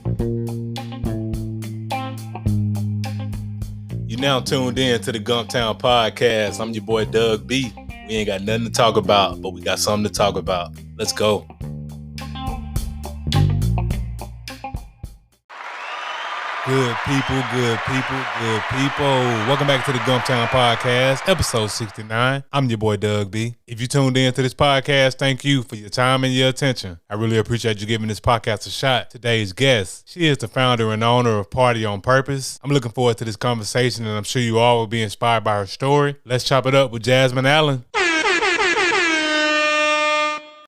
You now tuned in to the Gumptown Podcast. I'm your boy Doug B. We ain't got nothing to talk about, but we got something to talk about. Let's go. Good people. Welcome back to the Gumptown Podcast, episode 69. I'm your boy Doug B. If you tuned in to this podcast, thank you for your time and your attention. I really appreciate you giving this podcast a shot. Today's guest, she is the founder and owner of Party on Purpose. I'm looking forward to this conversation, and I'm sure you all will be inspired by her story. Let's chop it up with Jasmine Allen.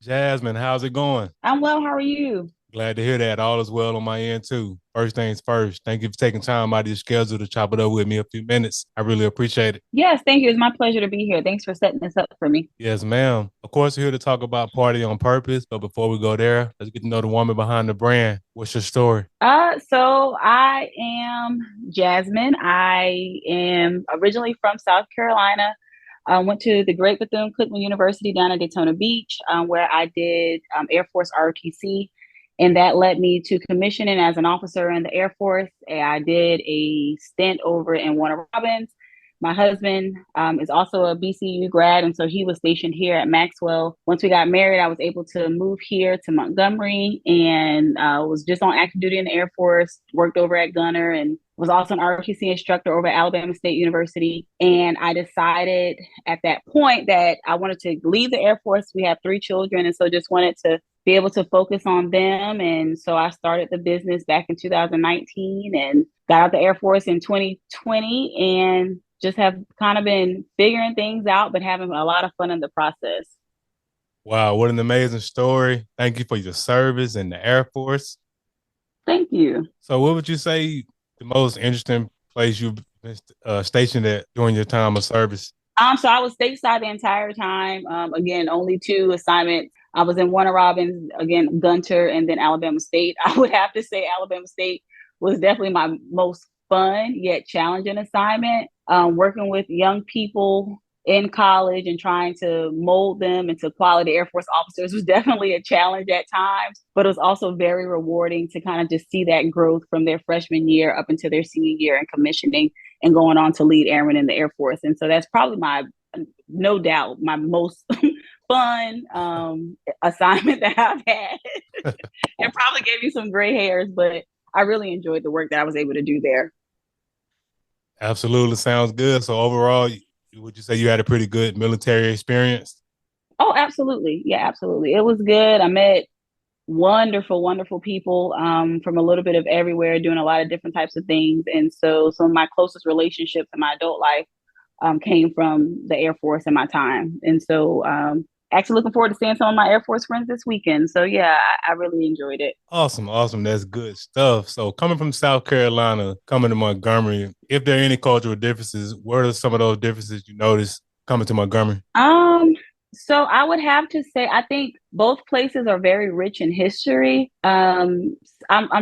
Jasmine, how's it going? I'm well. How are you? Glad to hear that. All is well on my end, too. First things first, thank you for taking time out of your schedule to chop it up with me a few minutes. I really appreciate it. Yes, thank you. It's my pleasure to be here. Thanks for setting this up for me. Yes, ma'am. Of course, we're here to talk about Party on Purpose. But before we go there, let's get to know the woman behind the brand. What's your story? So I am Jasmine. I am originally from South Carolina. I went to the Great Bethune-Cookman University down in Daytona Beach, where I did Air Force ROTC. And that led me to commissioning as an officer in the Air Force. And I did a stint over in Warner Robins. My husband is also a BCU grad, and so he was stationed here at Maxwell. Once we got married, I was able to move here to Montgomery and was just on active duty in the Air Force, worked over at Gunner, and was also an ROTC instructor over at Alabama State University. And I decided at that point that I wanted to leave the Air Force. We have 3 children, and so just wanted to be able to focus on them. And so I started the business back in 2019 and got out the Air Force in 2020 and just have kind of been figuring things out, but having a lot of fun in the process. Wow, what an amazing story. Thank you for your service in the Air Force. Thank you. So what would you say the most interesting place you've been stationed at during your time of service? So I was stateside the entire time. Again, only 2 assignments. I was in Warner Robins, again, Gunter, and then Alabama State. I would have to say Alabama State was definitely my most fun yet challenging assignment. Working with young people in college and trying to mold them into quality Air Force officers was definitely a challenge at times, but it was also very rewarding to kind of just see that growth from their freshman year up into their senior year and commissioning and going on to lead airmen in the Air Force. And so that's probably no doubt, my most fun assignment that I've had. It probably gave me some gray hairs, but I really enjoyed the work that I was able to do there. Absolutely. Sounds good. So overall, would you say you had a pretty good military experience? Oh, absolutely. Yeah, absolutely. It was good. I met wonderful people from a little bit of everywhere, doing a lot of different types of things. And so some of my closest relationships in my adult life came from the Air Force in my time. And so actually looking forward to seeing some of my Air Force friends this weekend. So yeah, I really enjoyed it. Awesome. That's good stuff. So coming from South Carolina, coming to Montgomery, if there are any cultural differences, what are some of those differences you notice coming to Montgomery? So I would have to say, I think both places are very rich in history. I'm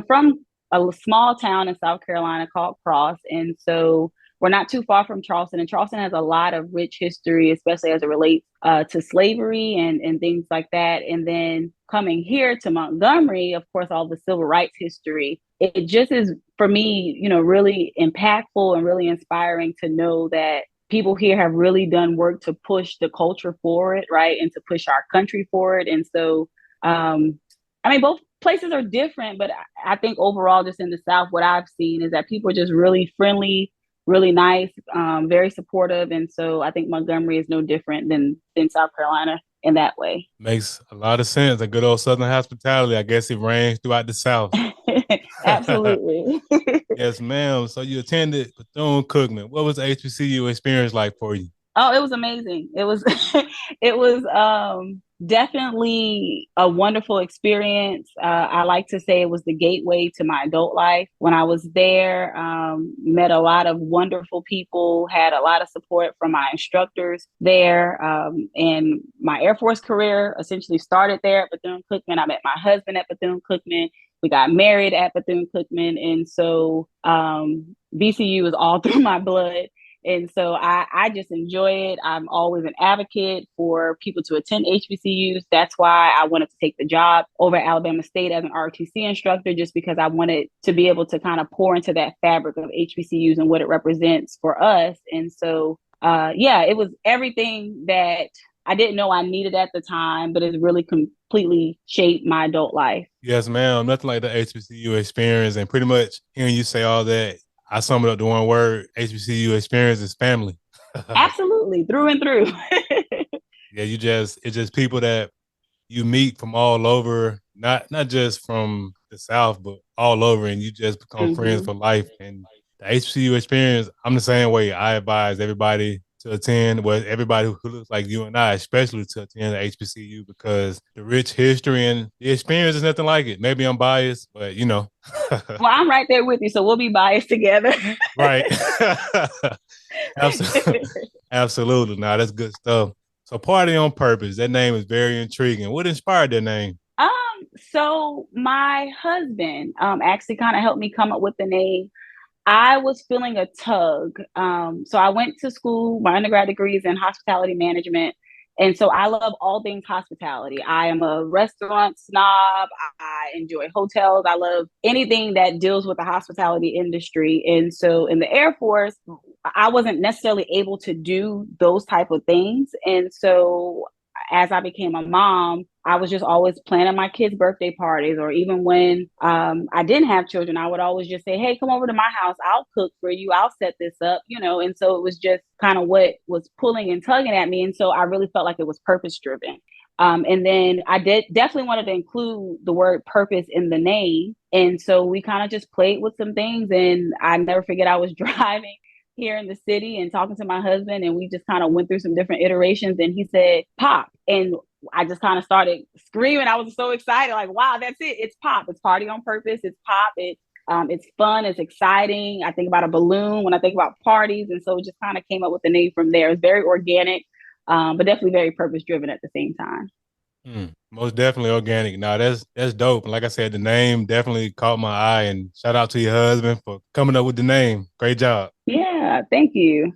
from a small town in South Carolina called Cross. And so we're not too far from Charleston, and Charleston has a lot of rich history, especially as it relates to slavery and things like that. And then coming here to Montgomery, of course, all the civil rights history, it just is, for me, really impactful and really inspiring to know that people here have really done work to push the culture forward, right, and to push our country forward. And so, both places are different, but I think overall, just in the South, what I've seen is that people are just really friendly, really nice, very supportive. And so I think Montgomery is no different than South Carolina in that way. Makes a lot of sense. A good old Southern hospitality. I guess it reigns throughout the South. Absolutely. Yes, ma'am. So you attended Bethune-Cookman. What was the HBCU experience like for you? Oh, it was amazing. It was definitely a wonderful experience. I like to say it was the gateway to my adult life. When I was there, met a lot of wonderful people, had a lot of support from my instructors there. And my Air Force career essentially started there at Bethune-Cookman. I met my husband at Bethune-Cookman. We got married at Bethune-Cookman. And so BCU is all through my blood. And so I just enjoy it. I'm always an advocate for people to attend HBCUs. That's why I wanted to take the job over at Alabama State as an ROTC instructor, just because I wanted to be able to kind of pour into that fabric of HBCUs and what it represents for us. And so, yeah, it was everything that I didn't know I needed at the time, but it's really completely shaped my adult life. Yes, ma'am. Nothing like the HBCU experience. And pretty much hearing you say all that, I sum it up to one word: HBCU experience is family. Absolutely, through and through. Yeah, it's just people that you meet from all over, not just from the South, but all over, and you just become friends Hmm. for life. And the HBCU experience, I'm the same way. I advise everybody to attend, well, everybody who looks like you and I, especially to attend the HBCU, because the rich history and the experience is nothing like it. Maybe I'm biased, but you know. Well, I'm right there with you, so we'll be biased together. Right. Absolutely. Absolutely. Nah, that's good stuff. So Party on Purpose, that name is very intriguing. What inspired that name? Um, so my husband actually kind of helped me come up with the name. I was feeling a tug. So I went to school, my undergrad degree is in hospitality management. And so I love all things hospitality. I am a restaurant snob. I enjoy hotels. I love anything that deals with the hospitality industry. And so in the Air Force, I wasn't necessarily able to do those type of things. And so as I became a mom, I was just always planning my kids' birthday parties, or even when I didn't have children, I would always just say, "Hey, come over to my house. I'll cook for you. I'll set this up," you know. And so it was just kind of what was pulling and tugging at me, and so I really felt like it was purpose driven. And then I did definitely wanted to include the word purpose in the name, and so we kind of just played with some things. And I never forget I was driving here in the city and talking to my husband, and we just kind of went through some different iterations, and he said pop, and I just kind of started screaming. I was so excited, like, wow, that's it. It's pop. It's Party on Purpose. It's pop. It's fun. It's exciting. I think about a balloon when I think about parties, and so it just kind of came up with the name from there. It's very organic, but definitely very purpose driven at the same time. Most definitely organic. Now that's dope. And like I said, the name definitely caught my eye. And shout out to your husband for coming up with the name. Great job. Yeah, thank you.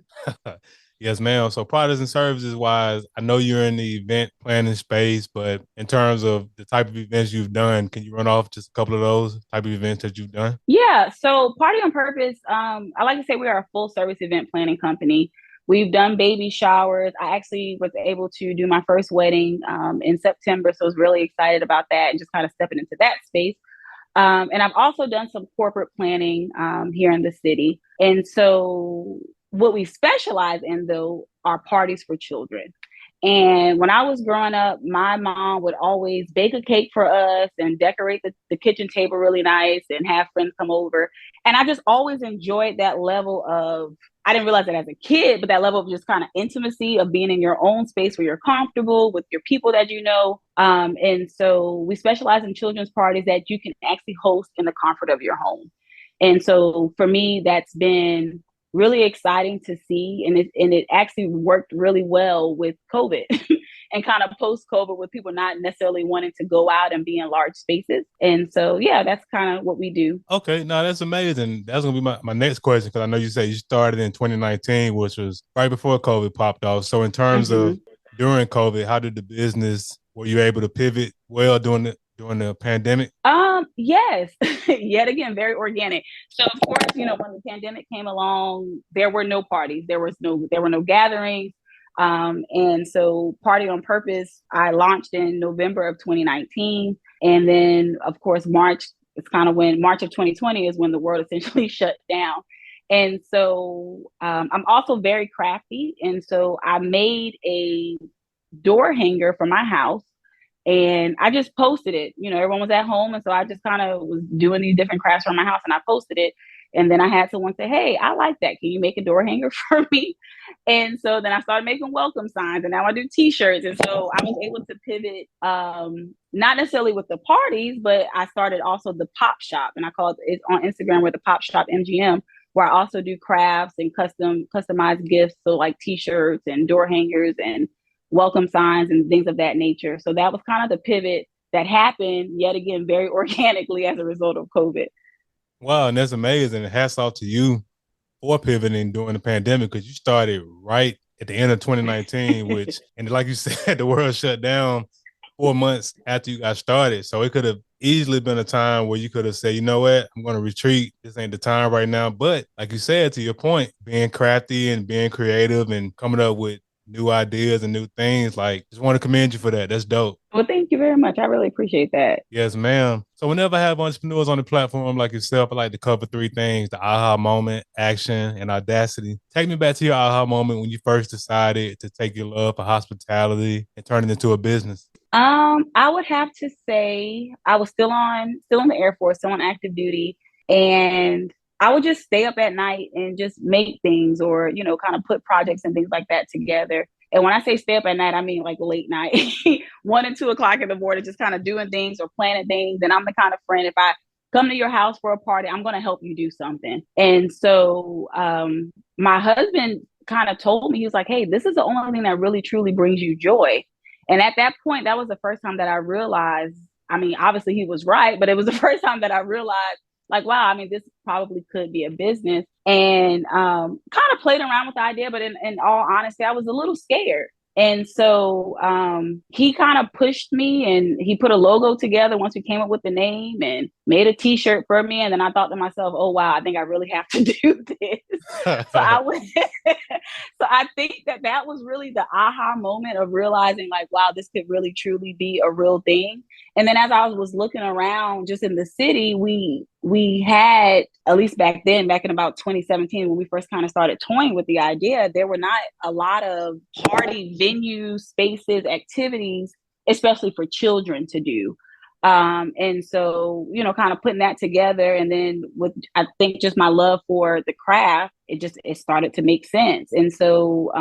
Yes, ma'am. So products and services wise, I know you're in the event planning space, but in terms of the type of events you've done, can you run off just a couple of those type of events that you've done? Yeah, so Party on Purpose, I like to say we are a full service event planning company. We've done baby showers. I actually was able to do my first wedding in September, so I was really excited about that and just kind of stepping into that space. And I've also done some corporate planning here in the city. And so, what we specialize in, though, are parties for children. And when I was growing up, my mom would always bake a cake for us and decorate the kitchen table really nice and have friends come over. And I just always enjoyed that level of, I didn't realize that as a kid, but that level of just kind of intimacy of being in your own space where you're comfortable with your people that you know. And so we specialize in children's parties that you can actually host in the comfort of your home. And so for me, that's been really exciting to see, and it actually worked really well with COVID and kind of post COVID with people not necessarily wanting to go out and be in large spaces. And so yeah, that's kind of what we do. Okay, no, that's amazing. That's gonna be my next question because I know you said you started in 2019, which was right before COVID popped off. So in terms of Hmm. during COVID, how did the business were you able to pivot well during the pandemic? Yes, yet again, very organic. So of course, when the pandemic came along, there were no parties, there were no gatherings. And so Party on Purpose, I launched in November of 2019. And then of course, March of 2020 is when the world essentially shut down. And so I'm also very crafty. And so I made a door hanger for my house, and I just posted it. Everyone was at home, and so I just kind of was doing these different crafts around my house, and I posted it. And then I had someone say, "Hey, I like that. Can you make a door hanger for me?" And so then I started making welcome signs, and now I do T-shirts. And so I was able to pivot, not necessarily with the parties, but I started also the pop shop, and I call it on Instagram with the Pop Shop MGM, where I also do crafts and customized gifts, so like T-shirts and door hangers and welcome signs and things of that nature. So that was kind of the pivot that happened yet again very organically as a result of COVID. Wow, and that's amazing. And hats off to you for pivoting during the pandemic because you started right at the end of 2019, which, and like you said, the world shut down 4 months after you got started. So it could have easily been a time where you could have said, you know what, I'm going to retreat. This ain't the time right now. But like you said, to your point, being crafty and being creative and coming up with new ideas and new things, like, just want to commend you for that. That's dope. Well, thank you very much. I really appreciate that. Yes, ma'am. So whenever I have entrepreneurs on the platform like yourself, I like to cover three things: the aha moment, action, and audacity. Take me back to your aha moment when you first decided to take your love for hospitality and turn it into a business. I would have to say I was still in the Air Force, still on active duty, and I would just stay up at night and just make things or, kind of put projects and things like that together. And when I say stay up at night, I mean like late night, 1 and 2 o'clock in the morning, just kind of doing things or planning things. And I'm the kind of friend, if I come to your house for a party, I'm going to help you do something. And so my husband kind of told me, he was like, hey, this is the only thing that really truly brings you joy. And at that point, that was the first time that I realized, I mean, obviously he was right, but it was the first time that I realized, like, wow, I mean, this probably could be a business. And kind of played around with the idea, but in all honesty, I was a little scared. And so he kind of pushed me and he put a logo together once we came up with the name and made a t-shirt for me. And then I thought to myself, oh, wow, I think I really have to do this. So I went, so I think that was really the aha moment of realizing like, wow, this could really truly be a real thing. And then as I was looking around just in the city, we had, at least back then, back in about 2017, when we first kind of started toying with the idea, there were not a lot of party venues, spaces, activities, especially for children to do. And so, kind of putting that together, and then with, I think, just my love for the craft, it started to make sense. And so,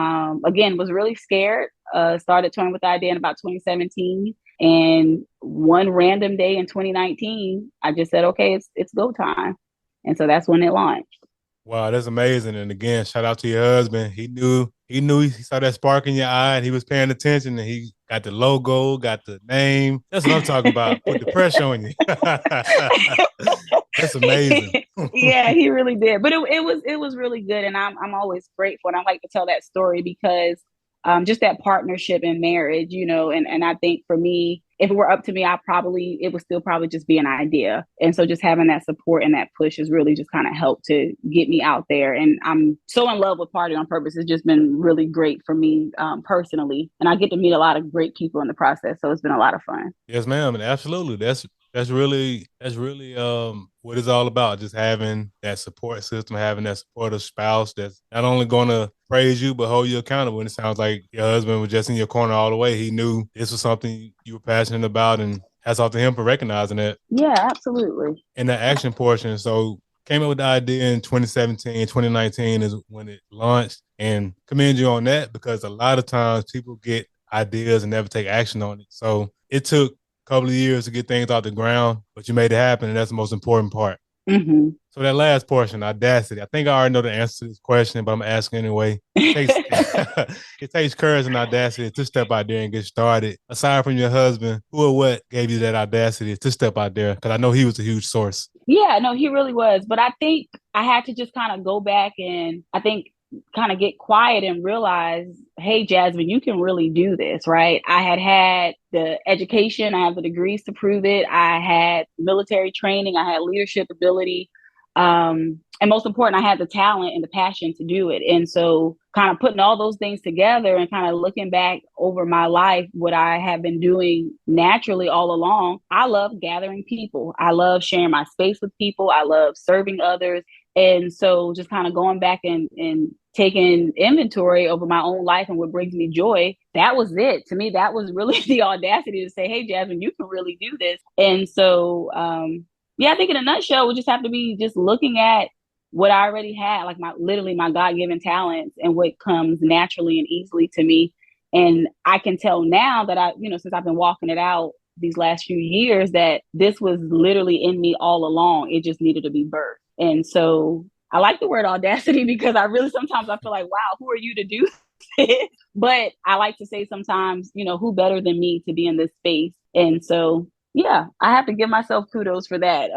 again, was really scared, started toying with the idea in about 2017. And one random day in 2019, I just said, okay, it's go time. And so that's when it launched. Wow, that's amazing. And again, shout out to your husband. He saw that spark in your eye and he was paying attention and he got the logo, got the name. That's what I'm talking about. Put the pressure on you. That's amazing. Yeah, he really did. But it was really good. And I'm always grateful. And I like to tell that story because just that partnership in marriage, and I think for me, if it were up to me, it would still probably just be an idea. And so just having that support and that push has really just kind of helped to get me out there. And I'm so in love with Party on Purpose. It's just been really great for me personally. And I get to meet a lot of great people in the process. So it's been a lot of fun. Yes, ma'am. And absolutely. That's really what it's all about. Just having that support system, having that supportive spouse that's not only gonna praise you but hold you accountable. And it sounds like your husband was just in your corner all the way. He knew this was something you were passionate about, and hats off to him for recognizing that. Yeah, absolutely. And the action portion. So came up with the idea in 2017, 2019 is when it launched. And commend you on that because a lot of times people get ideas and never take action on it. So it took couple of years to get things off the ground, but you made it happen, and that's the most important part. Mm-hmm. So that last portion, audacity. I think I already know the answer to this question, but I'm asking anyway. It takes courage and audacity to step out there and get started. Aside from your husband, who or what gave you that audacity to step out there? Because I know he was a huge source. Yeah, no, he really was. But I think I had to just kind of go back and I think kind of get quiet and realize, hey, Jasmine, you can really do this, right? I had the education, I have the degrees to prove it. I had military training, I had leadership ability. And most important, I had the talent and the passion to do it. And so kind of putting all those things together and kind of looking back over my life, what I have been doing naturally all along, I love gathering people. I love sharing my space with people. I love serving others. And so just kind of going back and taking inventory over my own life and what brings me joy, that was it. To me, that was really the audacity to say, hey, Jasmine, you can really do this. And so, yeah, I think in a nutshell, we just have to be just looking at what I already had, like my God-given talents and what comes naturally and easily to me. And I can tell now that since I've been walking it out these last few years, that this was literally in me all along. It just needed to be birthed. And so I like the word audacity because sometimes I feel like, wow, who are you to do this? But I like to say sometimes, who better than me to be in this space? And so, yeah, I have to give myself kudos for that.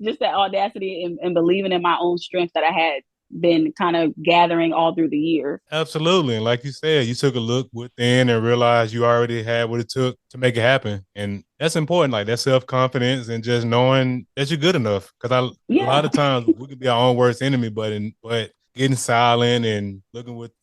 Just that audacity and believing in my own strength that I had been kind of gathering all through the year. Absolutely. And like you said, you took a look within and realized you already had what it took to make it happen. And that's important, like that self-confidence and just knowing that you're good enough. Because a lot Yeah. of times we can be our own worst enemy, but getting silent and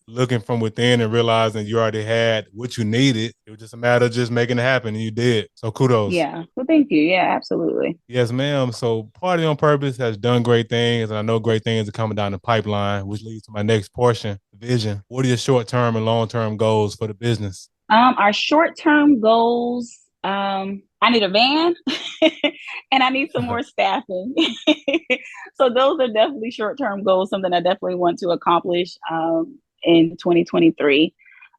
looking from within and realizing you already had what you needed. It was just a matter of just making it happen, and you did. So kudos. Yeah. Well, thank you. Yeah, absolutely. Yes, ma'am. So Party on Purpose has done great things, and I know great things are coming down the pipeline, which leads to my next portion, vision. What are your short-term and long-term goals for the business? Our short-term goals, I need a van and I need some more staffing. So those are definitely short-term goals, something I definitely want to accomplish in 2023.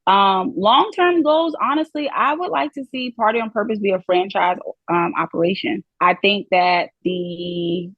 Long-term goals, honestly, I would like to see Party on Purpose be a franchise operation. I think that the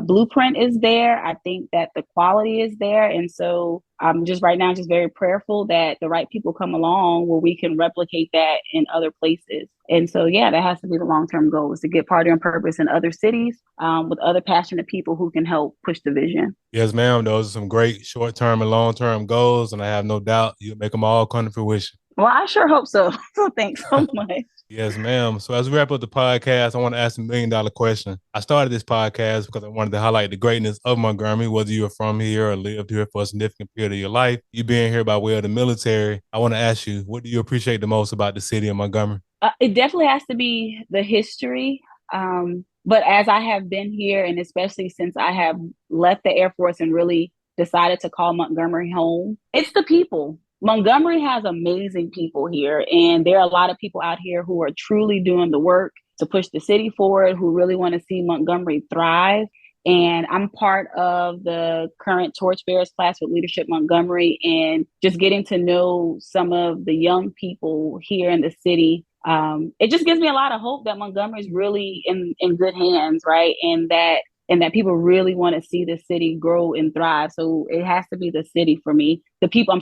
blueprint is there. I think that the quality is there. And so I'm just right now just very prayerful that the right people come along where we can replicate that in other places. And so, yeah, that has to be the long-term goal, is to get Party on Purpose in other cities with other passionate people who can help push the vision. Yes, ma'am. Those are some great short-term and long-term goals, and I have no doubt you'll make them all come to fruition. Well, I sure hope so. So thanks so much. Yes, ma'am. So as we wrap up the podcast, I want to ask $1 million question. I started this podcast because I wanted to highlight the greatness of Montgomery, whether you are from here or lived here for a significant period of your life. You being here by way of the military, I want to ask you, what do you appreciate the most about the city of Montgomery? It definitely has to be the history. But as I have been here, and especially since I have left the Air Force and really decided to call Montgomery home, it's the people. Montgomery has amazing people here, and there are a lot of people out here who are truly doing the work to push the city forward, who really want to see Montgomery thrive. And I'm part of the current Torchbearers class with Leadership Montgomery, and just getting to know some of the young people here in the city. It just gives me a lot of hope that Montgomery is really in good hands, right? And that people really want to see the city grow and thrive. So it has to be the city for me. The people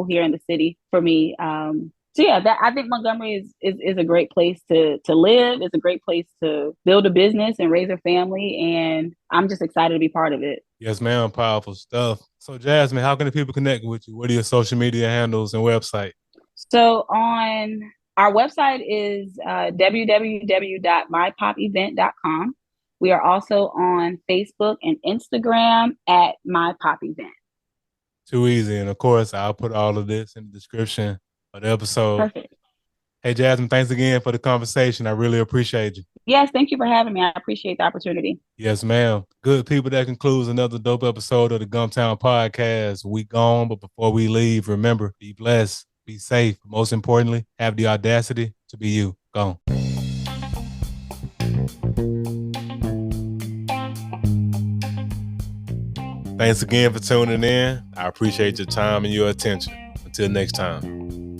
here in the city for me. So yeah, that I think Montgomery is a great place to live. It's a great place to build a business and raise a family, and I'm just excited to be part of it. Yes, ma'am. Powerful stuff. So Jasmine, how can the people connect with you? What are your social media handles and website? So on our website is www.mypopevent.com. We are also on Facebook and Instagram at My Pop Event. Too easy. And of course, I'll put all of this in the description of the episode. Perfect. Hey, Jasmine, thanks again for the conversation. I really appreciate you. Yes, thank you for having me. I appreciate the opportunity. Yes, ma'am. Good people, that concludes another dope episode of the Gumtown Podcast. We gone, but before we leave, remember, be blessed, be safe. Most importantly, have the audacity to be you. Gone. Thanks again for tuning in. I appreciate your time and your attention. Until next time.